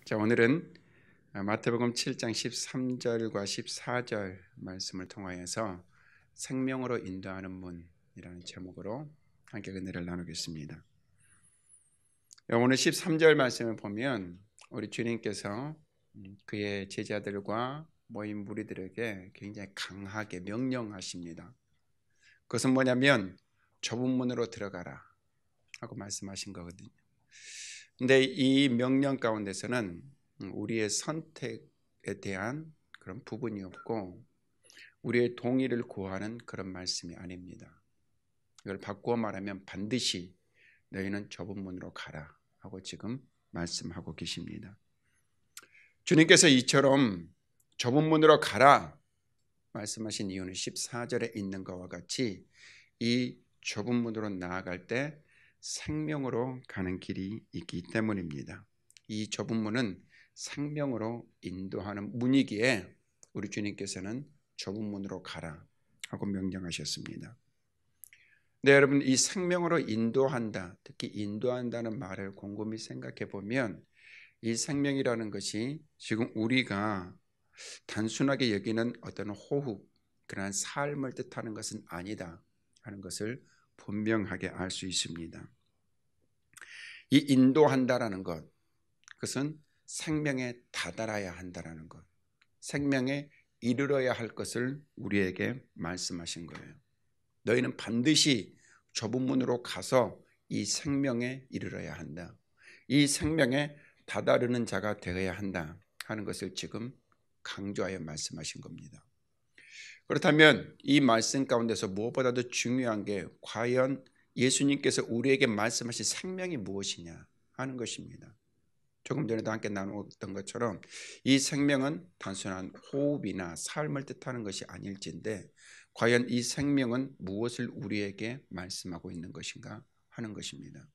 자, 오늘은 마태복음 7장 13절과 14절 말씀을 통하여서 생명으로 인도하는 문이라는 제목으로 함께 은혜를 나누겠습니다. 오늘 13절 말씀을 보면 우리 주님께서 그의 제자들과 모인 무리들에게 굉장히 강하게 명령하십니다. 그것은 뭐냐면 좁은 문으로 들어가라 하고 말씀하신 거거든요. 근데 이 명령 가운데서는 우리의 선택에 대한 그런 부분이 없고 우리의 동의를 구하는 그런 말씀이 아닙니다. 이걸 바꾸어 말하면 반드시 너희는 좁은 문으로 가라 하고 지금 말씀하고 계십니다. 주님께서 이처럼 좁은 문으로 가라 말씀하신 이유는 14절에 있는 것과 같이 이 좁은 문으로 나아갈 때 생명으로 가는 길이 있기 때문입니다. 이 좁은 문은 생명으로 인도하는 문이기에 우리 주님께서는 좁은 문으로 가라 하고 명령하셨습니다. 네, 여러분, 이 생명으로 인도한다, 특히 인도한다는 말을 곰곰이 생각해 보면 이 생명이라는 것이 지금 우리가 단순하게 여기는 어떤 호흡, 그러한 삶을 뜻하는 것은 아니다 하는 것을 분명하게 알 수 있습니다. 이 인도한다라는 것, 그것은 생명에 다다라야 한다라는 것, 생명에 이르러야 할 것을 우리에게 말씀하신 거예요. 너희는 반드시 좁은 문으로 가서 이 생명에 이르러야 한다. 이 생명에 다다르는 자가 되어야 한다 하는 것을 지금 강조하여 말씀하신 겁니다. 그렇다면 이 말씀 가운데서 무엇보다도 중요한 게 과연 예수님께서 우리에게 말씀하신 생명이 무엇이냐 하는 것입니다. 조금 전에도 함께 나누었던 것처럼 이 생명은 단순한 호흡이나 삶을 뜻하는 것이 아닐진데 과연 이 생명은 무엇을 우리에게 말씀하고 있는 것인가 하는 것입니다.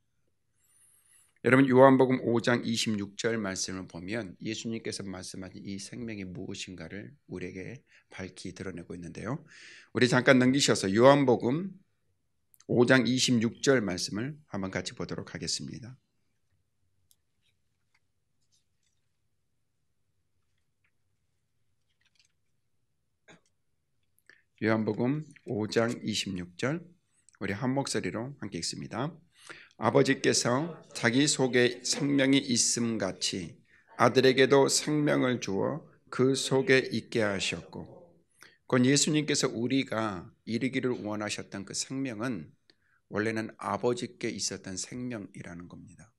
여러분, 요한복음 5장 26절 말씀을 보면 예수님께서 말씀하신 이 생명이 무엇인가를 우리에게 밝히 드러내고 있는데요. 우리 잠깐 넘기셔서 요한복음 5장 26절 말씀을 한번 같이 보도록 하겠습니다. 요한복음 5장 26절 우리 한 목소리로 함께 읽습니다. 아버지께서 자기 속에 생명이 있음 같이 아들에게도 생명을 주어 그 속에 있게 하셨고, 곧 예수님께서 우리가 이르기를 원하셨던 그 생명은 원래는 아버지께 있었던 생명이라는 겁니다.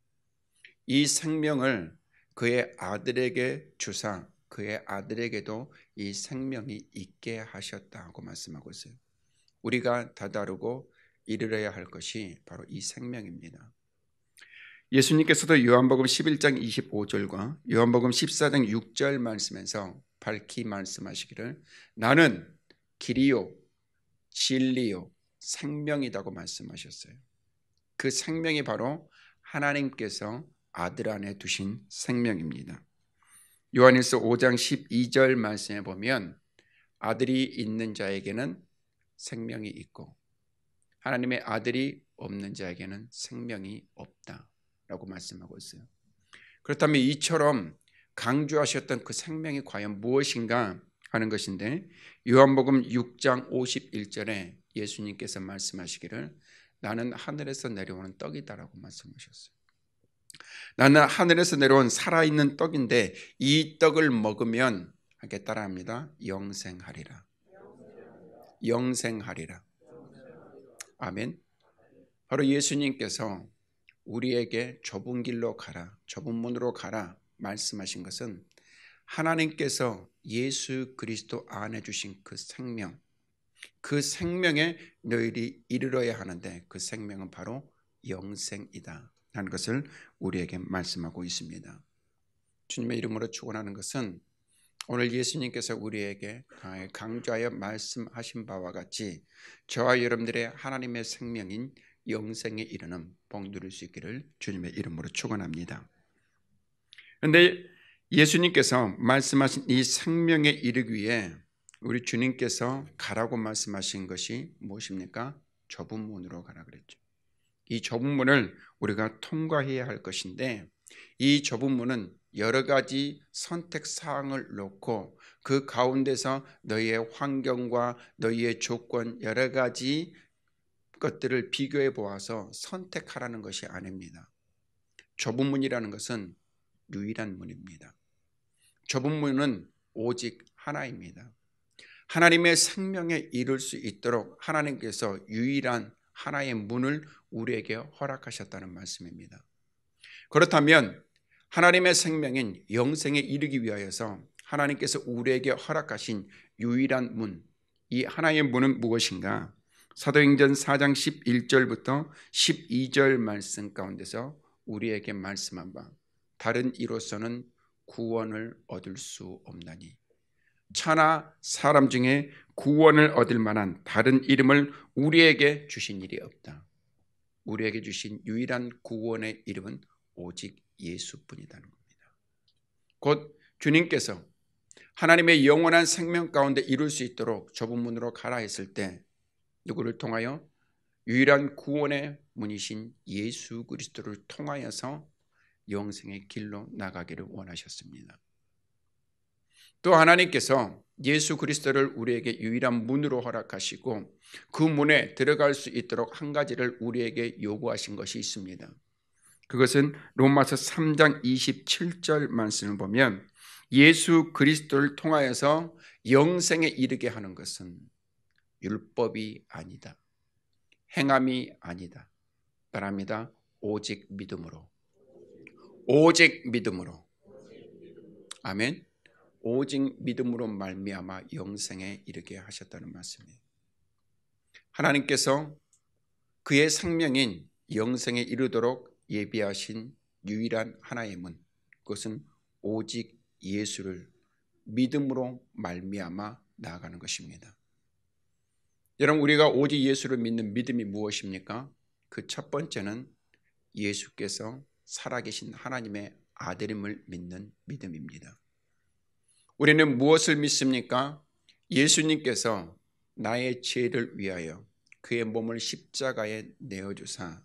이 생명을 그의 아들에게 주사 그의 아들에게도 이 생명이 있게 하셨다고 말씀하고 있어요. 우리가 다다르고 이르러야 할 것이 바로 이 생명입니다. 예수님께서도 요한복음 11장 25절과 요한복음 14장 6절 말씀에서 밝히 말씀하시기를 나는 길이요 진리요 생명이라고 말씀하셨어요. 그 생명이 바로 하나님께서 아들 안에 두신 생명입니다. 요한일서 5장 12절 말씀에 보면 아들이 있는 자에게는 생명이 있고 하나님의 아들이 없는 자에게는 생명이 없다라고 말씀하고 있어요. 그렇다면 이처럼 강조하셨던 그 생명이 과연 무엇인가 하는 것인데 요한복음 6장 51절에 예수님께서 말씀하시기를 나는 하늘에서 내려오는 떡이다라고 말씀하셨어요. 나는 하늘에서 내려온 살아있는 떡인데 이 떡을 먹으면 함께 따라합니다. 영생하리라. 영생하리라. 아멘. 바로 예수님께서 우리에게 좁은 길로 가라, 좁은 문으로 가라 말씀하신 것은 하나님께서 예수 그리스도 안에 주신 그 생명, 그 생명에 너희들이 이르러야 하는데 그 생명은 바로 영생이다 하는 것을 우리에게 말씀하고 있습니다. 주님의 이름으로 축원하는 것은 오늘 예수님께서 우리에게 강조하여 말씀하신 바와 같이 저와 여러분들의 하나님의 생명인 영생에 이르는 복 누릴 수 있기를 주님의 이름으로 축원합니다. 그런데 예수님께서 말씀하신 이 생명에 이르기 위해 우리 주님께서 가라고 말씀하신 것이 무엇입니까? 좁은 문으로 가라 그랬죠. 이 좁은 문을 우리가 통과해야 할 것인데 이 좁은 문은 여러 가지 선택 사항을 놓고 그 가운데서 너희의 환경과 너희의 조건 여러 가지 것들을 비교해 보아서 선택하라는 것이 아닙니다. 좁은 문이라는 것은 유일한 문입니다. 좁은 문은 오직 하나입니다. 하나님의 생명에 이룰 수 있도록 하나님께서 유일한 하나의 문을 우리에게 허락하셨다는 말씀입니다. 그렇다면 하나님의 생명인 영생에 이르기 위하여서 하나님께서 우리에게 허락하신 유일한 문, 이 하나의 문은 무엇인가? 사도행전 4장 11절부터 12절 말씀 가운데서 우리에게 말씀한 바, 다른 이로서는 구원을 얻을 수 없나니 천하 사람 중에 구원을 얻을 만한 다른 이름을 우리에게 주신 일이 없다. 우리에게 주신 유일한 구원의 이름은 오직 예수뿐이라는 겁니다. 곧 주님께서 하나님의 영원한 생명 가운데 이룰 수 있도록 좁은 문으로 가라 했을 때 누구를 통하여? 유일한 구원의 문이신 예수 그리스도를 통하여서 영생의 길로 나가기를 원하셨습니다. 또 하나님께서 예수 그리스도를 우리에게 유일한 문으로 허락하시고 그 문에 들어갈 수 있도록 한 가지를 우리에게 요구하신 것이 있습니다. 그것은 로마서 3장 27절 말씀을 보면 예수 그리스도를 통하여서 영생에 이르게 하는 것은 율법이 아니다. 행함이 아니다. 말합니다. 오직 믿음으로. 오직 믿음으로. 아멘. 오직 믿음으로 말미암아 영생에 이르게 하셨다는 말씀이에요. 하나님께서 그의 생명인 영생에 이르도록 예비하신 유일한 하나의 문, 그것은 오직 예수를 믿음으로 말미암아 나아가는 것입니다. 여러분, 우리가 오직 예수를 믿는 믿음이 무엇입니까? 그 첫 번째는 예수께서 살아계신 하나님의 아들임을 믿는 믿음입니다. 우리는 무엇을 믿습니까? 예수님께서 나의 죄를 위하여 그의 몸을 십자가에 내어주사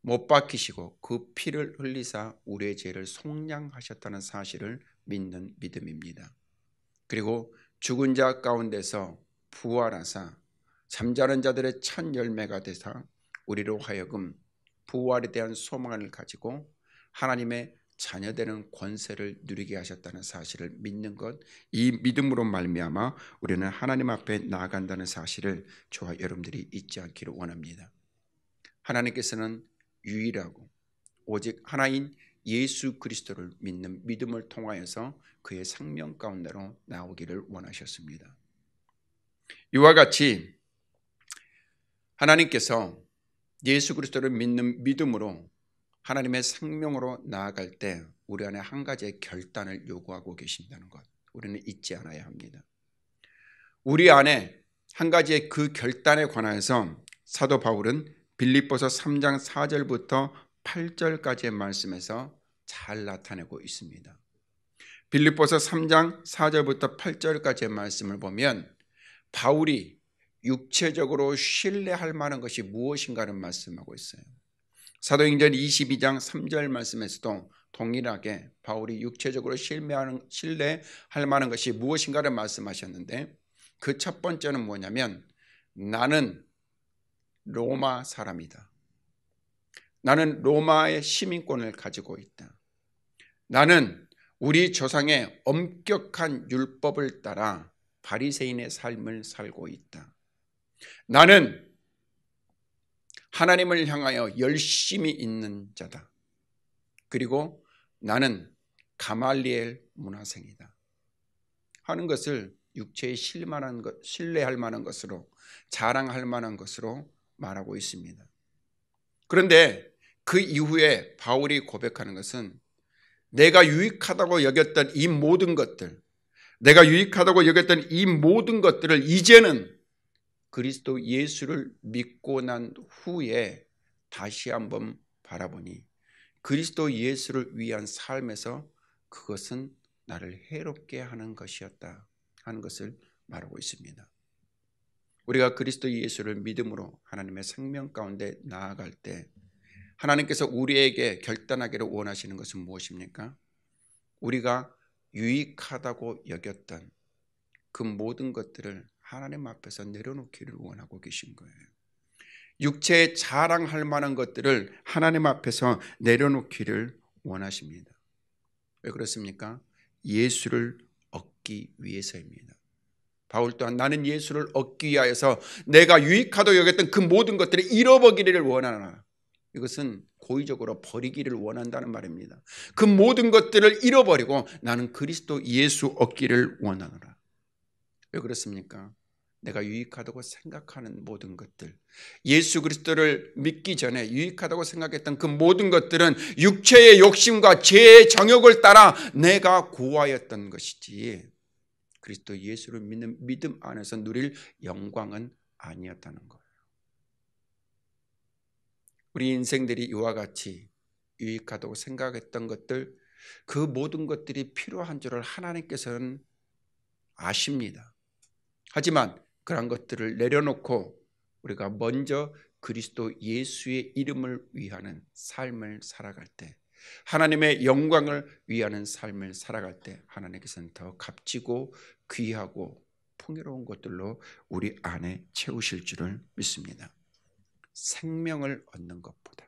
못 박히시고 그 피를 흘리사 우리의 죄를 속량하셨다는 사실을 믿는 믿음입니다. 그리고 죽은 자 가운데서 부활하사 잠자는 자들의 첫 열매가 되사 우리로 하여금 부활에 대한 소망을 가지고 하나님의 자녀되는 권세를 누리게 하셨다는 사실을 믿는 것, 이 믿음으로 말미암아 우리는 하나님 앞에 나아간다는 사실을 저와 여러분들이 잊지 않기를 원합니다. 하나님께서는 유일하고 오직 하나인 예수 그리스도를 믿는 믿음을 통하여서 그의 생명 가운데로 나오기를 원하셨습니다. 이와 같이 하나님께서 예수 그리스도를 믿는 믿음으로 하나님의 생명으로 나아갈 때 우리 안에 한 가지의 결단을 요구하고 계신다는 것, 우리는 잊지 않아야 합니다. 우리 안에 한 가지의 그 결단에 관하여서 사도 바울은 빌립보서 3장 4절부터 8절까지의 말씀에서 잘 나타내고 있습니다. 빌립보서 3장 4절부터 8절까지의 말씀을 보면 바울이 육체적으로 신뢰할 만한 것이 무엇인가를 말씀하고 있어요. 사도행전 22장 3절 말씀에서도 동일하게 바울이 육체적으로 신뢰할 만한 것이 무엇인가를 말씀하셨는데 그 첫 번째는 뭐냐면 나는 로마 사람이다. 나는 로마의 시민권을 가지고 있다. 나는 우리 조상의 엄격한 율법을 따라 바리새인의 삶을 살고 있다. 나는 하나님을 향하여 열심히 있는 자다. 그리고 나는 가말리엘 문화생이다 하는 것을 육체에 신뢰할 만한 것으로, 자랑할 만한 것으로 말하고 있습니다. 그런데 그 이후에 바울이 고백하는 것은 내가 유익하다고 여겼던 이 모든 것들, 내가 유익하다고 여겼던 이 모든 것들을 이제는 그리스도 예수를 믿고 난 후에 다시 한번 바라보니 그리스도 예수를 위한 삶에서 그것은 나를 해롭게 하는 것이었다 하는 것을 말하고 있습니다. 우리가 그리스도 예수를 믿음으로 하나님의 생명 가운데 나아갈 때 하나님께서 우리에게 결단하기를 원하시는 것은 무엇입니까? 우리가 유익하다고 여겼던 그 모든 것들을 하나님 앞에서 내려놓기를 원하고 계신 거예요. 육체에 자랑할 만한 것들을 하나님 앞에서 내려놓기를 원하십니다. 왜 그렇습니까? 예수를 얻기 위해서입니다. 바울 또한 나는 예수를 얻기 위하여서 내가 유익하다고 여겼던 그 모든 것들을 잃어버리기를 원하나. 이것은 고의적으로 버리기를 원한다는 말입니다. 그 모든 것들을 잃어버리고 나는 그리스도 예수 얻기를 원하노라. 왜 그렇습니까? 내가 유익하다고 생각하는 모든 것들, 예수 그리스도를 믿기 전에 유익하다고 생각했던 그 모든 것들은 육체의 욕심과 죄의 정욕을 따라 내가 구하였던 것이지 그리스도 예수를 믿는 믿음 안에서 누릴 영광은 아니었다는 거예요. 우리 인생들이 이와 같이 유익하다고 생각했던 것들, 그 모든 것들이 필요한 줄을 하나님께서는 아십니다. 하지만 그런 것들을 내려놓고 우리가 먼저 그리스도 예수의 이름을 위하는 삶을 살아갈 때, 하나님의 영광을 위하는 삶을 살아갈 때 하나님께서는 더 값지고 귀하고 풍요로운 것들로 우리 안에 채우실 줄을 믿습니다. 생명을 얻는 것보다,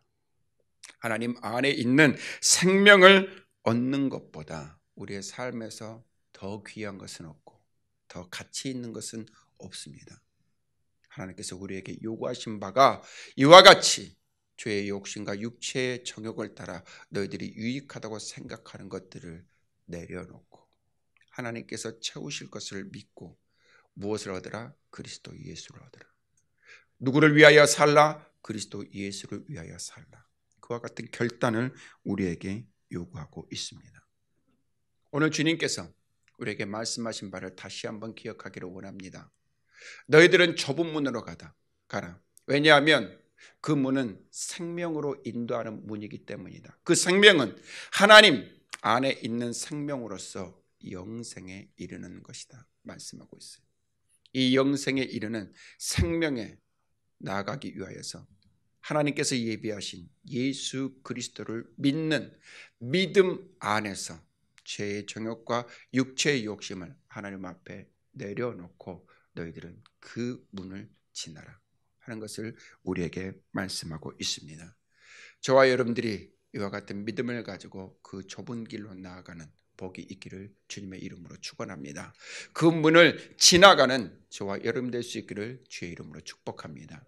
하나님 안에 있는 생명을 얻는 것보다 우리의 삶에서 더 귀한 것은 없고 더 가치 있는 것은 없습니다. 하나님께서 우리에게 요구하신 바가 이와 같이 죄의 욕심과 육체의 정욕을 따라 너희들이 유익하다고 생각하는 것들을 내려놓고 하나님께서 채우실 것을 믿고 무엇을 얻으라? 그리스도 예수를 얻으라. 누구를 위하여 살라? 그리스도 예수를 위하여 살라. 그와 같은 결단을 우리에게 요구하고 있습니다. 오늘 주님께서 우리에게 말씀하신 바를 다시 한번 기억하기를 원합니다. 너희들은 좁은 문으로 가라. 왜냐하면 그 문은 생명으로 인도하는 문이기 때문이다. 그 생명은 하나님 안에 있는 생명으로서 영생에 이르는 것이다 말씀하고 있어요. 이 영생에 이르는 생명에 나아가기 위하여서 하나님께서 예비하신 예수 그리스도를 믿는 믿음 안에서 죄의 정욕과 육체의 욕심을 하나님 앞에 내려놓고 너희들은 그 문을 지나라 하는 것을 우리에게 말씀하고 있습니다. 저와 여러분들이 이와 같은 믿음을 가지고 그 좁은 길로 나아가는 복이 있기를 주님의 이름으로 축원합니다. 그 문을 지나가는 저와 여러분 될 수 있기를 주의 이름으로 축복합니다.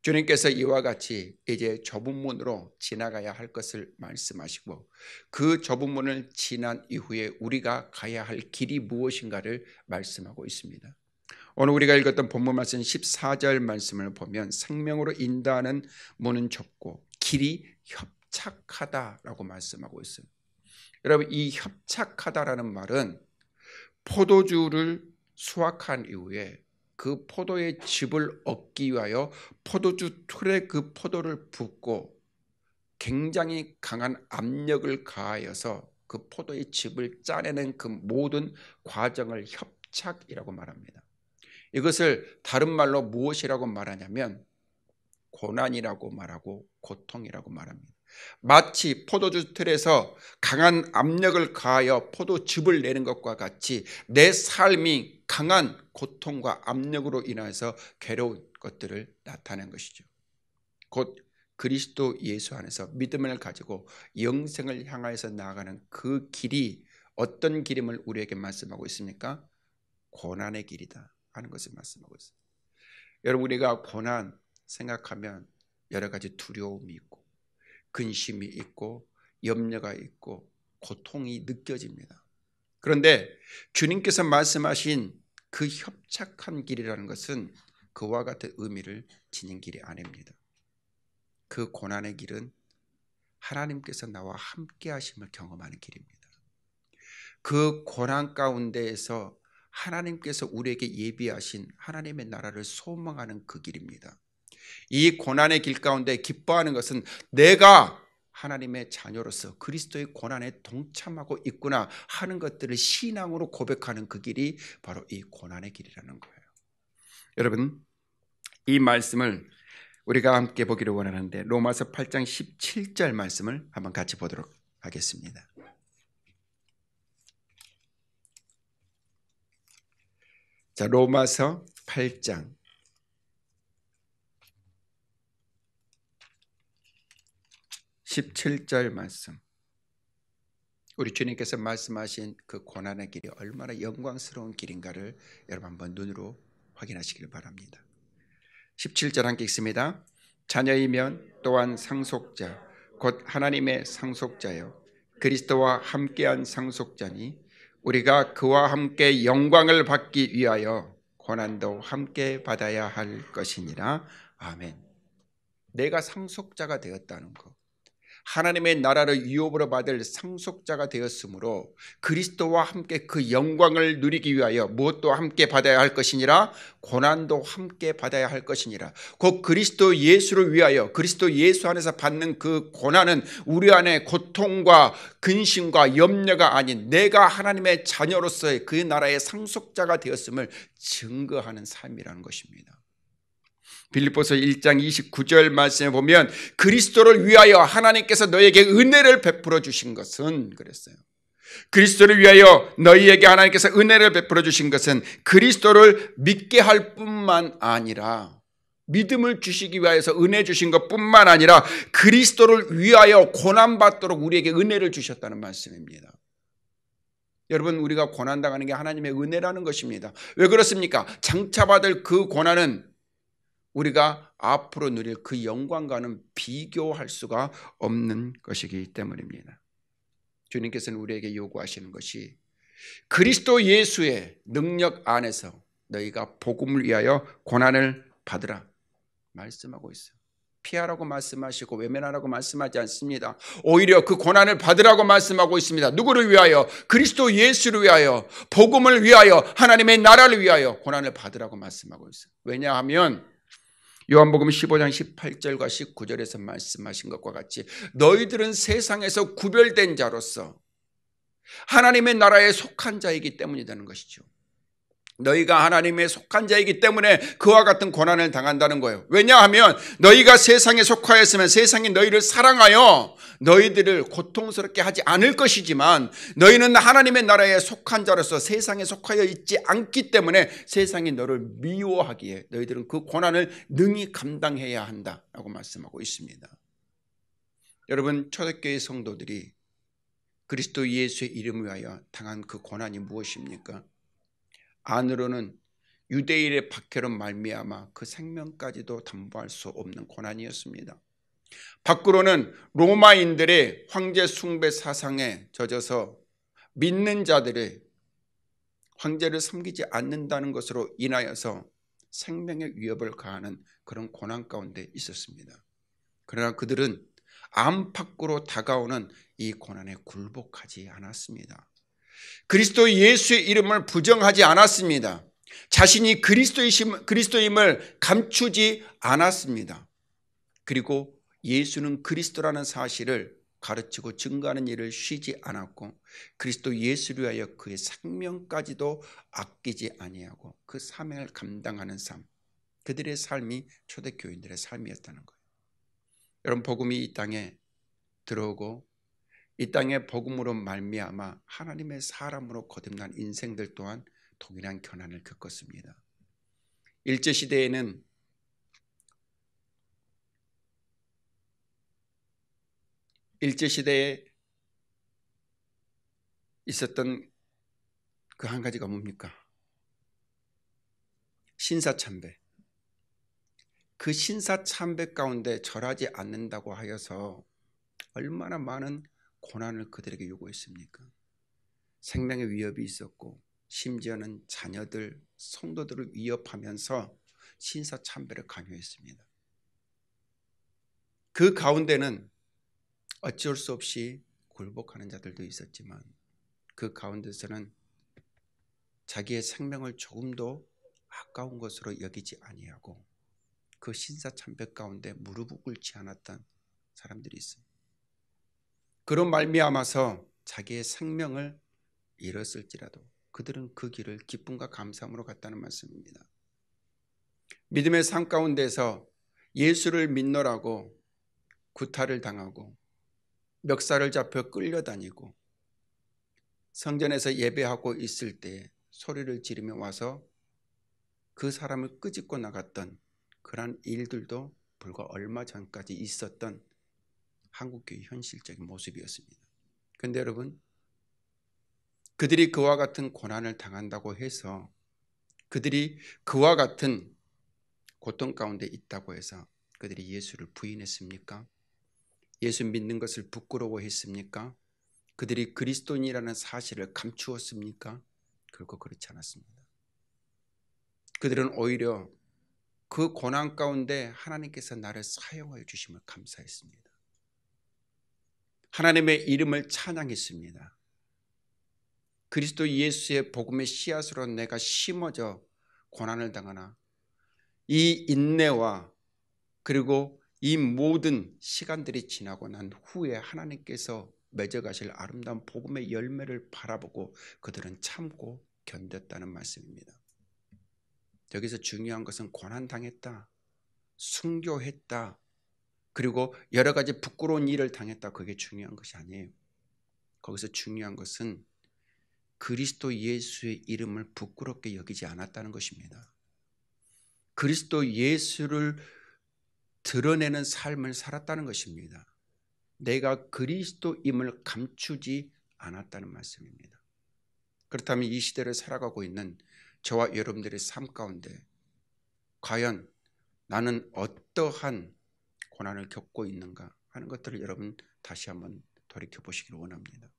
주님께서 이와 같이 이제 좁은 문으로 지나가야 할 것을 말씀하시고 그 좁은 문을 지난 이후에 우리가 가야 할 길이 무엇인가를 말씀하고 있습니다. 오늘 우리가 읽었던 본문 말씀 14절 말씀을 보면 생명으로 인도하는 문은 좁고 길이 협착하다라고 말씀하고 있어요. 여러분, 이 협착하다라는 말은 포도주를 수확한 이후에 그 포도의 즙을 얻기 위하여 포도주 틀에 그 포도를 붓고 굉장히 강한 압력을 가하여서 그 포도의 즙을 짜내는 그 모든 과정을 협착이라고 말합니다. 이것을 다른 말로 무엇이라고 말하냐면 고난이라고 말하고 고통이라고 말합니다. 마치 포도주 틀에서 강한 압력을 가하여 포도즙을 내는 것과 같이 내 삶이 강한 고통과 압력으로 인해서 괴로운 것들을 나타낸 것이죠. 곧 그리스도 예수 안에서 믿음을 가지고 영생을 향하여서 나아가는 그 길이 어떤 길임을 우리에게 말씀하고 있습니까? 고난의 길이다 하는 것을 말씀하고 있습니다. 여러분, 우리가 고난 생각하면 여러 가지 두려움이 있고 근심이 있고 염려가 있고 고통이 느껴집니다. 그런데 주님께서 말씀하신 그 협착한 길이라는 것은 그와 같은 의미를 지닌 길이 아닙니다. 그 고난의 길은 하나님께서 나와 함께 하심을 경험하는 길입니다. 그 고난 가운데에서 하나님께서 우리에게 예비하신 하나님의 나라를 소망하는 그 길입니다. 이 고난의 길 가운데 기뻐하는 것은 내가 하나님의 자녀로서 그리스도의 고난에 동참하고 있구나 하는 것들을 신앙으로 고백하는 그 길이 바로 이 고난의 길이라는 거예요. 여러분, 이 말씀을 우리가 함께 보기를 원하는데 로마서 8장 17절 말씀을 한번 같이 보도록 하겠습니다. 자, 로마서 8장 17절 말씀. 우리 주님께서 말씀하신 그 고난의 길이 얼마나 영광스러운 길인가를 여러분 한번 눈으로 확인하시길 바랍니다. 17절 함께 읽습니다. 자녀이면 또한 상속자 곧 하나님의 상속자요 그리스도와 함께한 상속자니 우리가 그와 함께 영광을 받기 위하여 고난도 함께 받아야 할 것이니라. 아멘. 내가 상속자가 되었다는 것, 하나님의 나라를 유업으로 받을 상속자가 되었으므로 그리스도와 함께 그 영광을 누리기 위하여 무엇도 함께 받아야 할 것이니라. 고난도 함께 받아야 할 것이니라. 곧 그리스도 예수를 위하여 그리스도 예수 안에서 받는 그 고난은 우리 안에 고통과 근심과 염려가 아닌 내가 하나님의 자녀로서의 그 나라의 상속자가 되었음을 증거하는 삶이라는 것입니다. 빌립보서 1장 29절 말씀에 보면 그리스도를 위하여 하나님께서 너에게 은혜를 베풀어 주신 것은 그랬어요. 그리스도를 위하여 너희에게 하나님께서 은혜를 베풀어 주신 것은 그리스도를 믿게 할 뿐만 아니라 믿음을 주시기 위하여서 은혜 주신 것뿐만 아니라 그리스도를 위하여 고난받도록 우리에게 은혜를 주셨다는 말씀입니다. 여러분, 우리가 고난당하는 게 하나님의 은혜라는 것입니다. 왜 그렇습니까? 장차 받을 그 고난은 우리가 앞으로 누릴 그 영광과는 비교할 수가 없는 것이기 때문입니다. 주님께서는 우리에게 요구하시는 것이 그리스도 예수의 능력 안에서 너희가 복음을 위하여 고난을 받으라 말씀하고 있어요. 피하라고 말씀하시고 외면하라고 말씀하지 않습니다. 오히려 그 고난을 받으라고 말씀하고 있습니다. 누구를 위하여? 그리스도 예수를 위하여, 복음을 위하여, 하나님의 나라를 위하여 고난을 받으라고 말씀하고 있어요. 왜냐하면 요한복음 15장 18절과 19절에서 말씀하신 것과 같이 너희들은 세상에서 구별된 자로서 하나님의 나라에 속한 자이기 때문이라는 것이죠. 너희가 하나님에 속한 자이기 때문에 그와 같은 고난을 당한다는 거예요. 왜냐하면 너희가 세상에 속하였으면 세상이 너희를 사랑하여 너희들을 고통스럽게 하지 않을 것이지만 너희는 하나님의 나라에 속한 자로서 세상에 속하여 있지 않기 때문에 세상이 너를 미워하기에 너희들은 그 고난을 능히 감당해야 한다라고 말씀하고 있습니다. 여러분, 초대교회 성도들이 그리스도 예수의 이름을 위하여 당한 그 고난이 무엇입니까? 안으로는 유대인의 박해로 말미암아 그 생명까지도 담보할 수 없는 고난이었습니다. 밖으로는 로마인들의 황제 숭배 사상에 젖어서 믿는 자들의 황제를 섬기지 않는다는 것으로 인하여서 생명의 위협을 가하는 그런 고난 가운데 있었습니다. 그러나 그들은 안팎으로 다가오는 이 고난에 굴복하지 않았습니다. 그리스도 예수의 이름을 부정하지 않았습니다. 자신이 그리스도임을 감추지 않았습니다. 그리고 예수는 그리스도라는 사실을 가르치고 증거하는 일을 쉬지 않았고 그리스도 예수를 위하여 그의 생명까지도 아끼지 아니하고 그 사명을 감당하는 삶, 그들의 삶이 초대교인들의 삶이었다는 거예요. 여러분, 복음이 이 땅에 들어오고 이 땅의 복음으로 말미암아 하나님의 사람으로 거듭난 인생들 또한 동일한 고난을 겪었습니다. 일제시대에는 일제시대에 있었던 그 한 가지가 뭡니까? 신사참배. 그 신사참배 가운데 절하지 않는다고 하여서 얼마나 많은 고난을 그들에게 요구했습니까? 생명의 위협이 있었고 심지어는 자녀들, 성도들을 위협하면서 신사참배를 강요했습니다. 그 가운데는 어쩔 수 없이 굴복하는 자들도 있었지만 그 가운데서는 자기의 생명을 조금도 아까운 것으로 여기지 아니하고 그 신사참배 가운데 무릎을 꿇지 않았던 사람들이 있습니다. 그런 말미암아서 자기의 생명을 잃었을지라도 그들은 그 길을 기쁨과 감사함으로 갔다는 말씀입니다. 믿음의 삶 가운데서 예수를 믿노라고 구타를 당하고 멱살을 잡혀 끌려다니고 성전에서 예배하고 있을 때 소리를 지르며 와서 그 사람을 끄집고 나갔던 그러한 일들도 불과 얼마 전까지 있었던 한국교회 현실적인 모습이었습니다. 그런데 여러분, 그들이 그와 같은 고난을 당한다고 해서, 그들이 그와 같은 고통 가운데 있다고 해서 그들이 예수를 부인했습니까? 예수 믿는 것을 부끄러워했습니까? 그들이 그리스도인이라는 사실을 감추었습니까? 결코 그렇지 않았습니다. 그들은 오히려 그 고난 가운데 하나님께서 나를 사용하여 주심을 감사했습니다. 하나님의 이름을 찬양했습니다. 그리스도 예수의 복음의 씨앗으로 내가 심어져 고난을 당하나 이 인내와 그리고 이 모든 시간들이 지나고 난 후에 하나님께서 맺어가실 아름다운 복음의 열매를 바라보고 그들은 참고 견뎠다는 말씀입니다. 여기서 중요한 것은 고난당했다, 순교했다, 그리고 여러 가지 부끄러운 일을 당했다, 그게 중요한 것이 아니에요. 거기서 중요한 것은 그리스도 예수의 이름을 부끄럽게 여기지 않았다는 것입니다. 그리스도 예수를 드러내는 삶을 살았다는 것입니다. 내가 그리스도임을 감추지 않았다는 말씀입니다. 그렇다면 이 시대를 살아가고 있는 저와 여러분들의 삶 가운데 과연 나는 어떠한 고난을 겪고 있는가 하는 것들을 여러분 다시 한번 돌이켜보시기를 원합니다.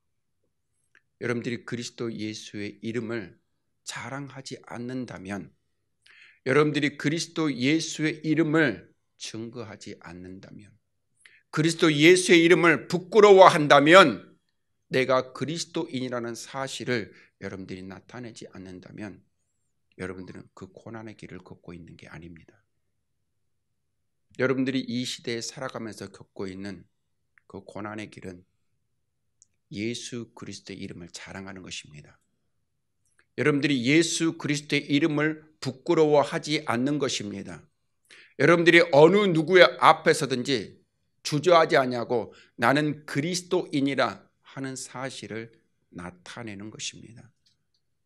여러분들이 그리스도 예수의 이름을 자랑하지 않는다면, 여러분들이 그리스도 예수의 이름을 증거하지 않는다면, 그리스도 예수의 이름을 부끄러워한다면, 내가 그리스도인이라는 사실을 여러분들이 나타내지 않는다면 여러분들은 그 고난의 길을 걷고 있는 게 아닙니다. 여러분들이 이 시대에 살아가면서 겪고 있는 그 고난의 길은 예수 그리스도의 이름을 자랑하는 것입니다. 여러분들이 예수 그리스도의 이름을 부끄러워하지 않는 것입니다. 여러분들이 어느 누구의 앞에서든지 주저하지 아니하고 나는 그리스도인이라 하는 사실을 나타내는 것입니다.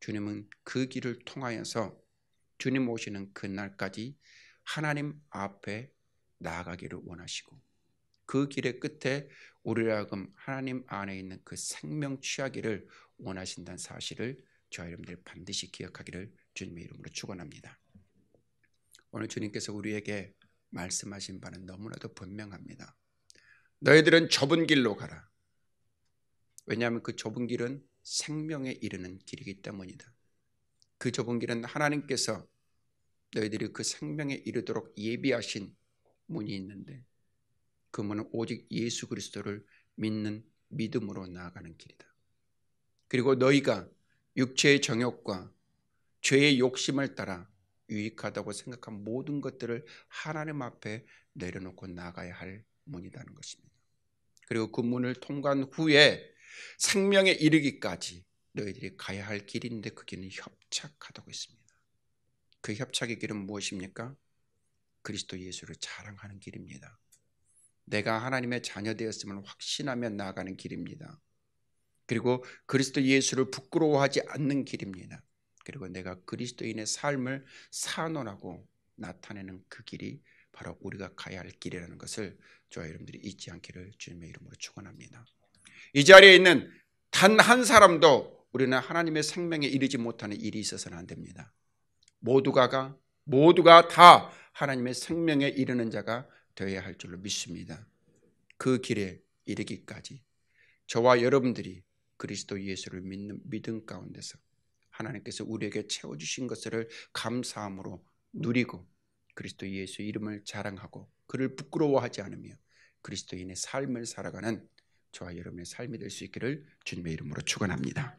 주님은 그 길을 통하여서 주님 오시는 그날까지 하나님 앞에 나아가기를 원하시고, 그 길의 끝에 우리를 하여금 하나님 안에 있는 그 생명 취하기를 원하신다는 사실을 저와 여러분들 반드시 기억하기를 주님의 이름으로 축원합니다. 오늘 주님께서 우리에게 말씀하신 바는 너무나도 분명합니다. 너희들은 좁은 길로 가라. 왜냐하면 그 좁은 길은 생명에 이르는 길이기 때문이다. 그 좁은 길은 하나님께서 너희들이 그 생명에 이르도록 예비하신 문이 있는데, 그 문은 오직 예수 그리스도를 믿는 믿음으로 나아가는 길이다. 그리고 너희가 육체의 정욕과 죄의 욕심을 따라 유익하다고 생각한 모든 것들을 하나님 앞에 내려놓고 나가야 할 문이라는 것입니다. 그리고 그 문을 통과한 후에 생명에 이르기까지 너희들이 가야 할 길인데 그 길은 협착하다고 했습니다. 그 협착의 길은 무엇입니까? 그리스도 예수를 자랑하는 길입니다. 내가 하나님의 자녀 되었음을 확신하며 나아가는 길입니다. 그리고 그리스도 예수를 부끄러워하지 않는 길입니다. 그리고 내가 그리스도인의 삶을 산언하고 나타내는 그 길이 바로 우리가 가야 할 길이라는 것을 저와 여러분들이 잊지 않기를 주님의 이름으로 축원합니다. 이 자리에 있는 단 한 사람도 우리는 하나님의 생명에 이르지 못하는 일이 있어서는 안 됩니다. 모두가 다 하나님의 생명에 이르는 자가 되어야 할 줄로 믿습니다. 그 길에 이르기까지 저와 여러분들이 그리스도 예수를 믿는 믿음 가운데서 하나님께서 우리에게 채워주신 것을 감사함으로 누리고 그리스도 예수 이름을 자랑하고 그를 부끄러워하지 않으며 그리스도인의 삶을 살아가는 저와 여러분의 삶이 될 수 있기를 주님의 이름으로 축원합니다.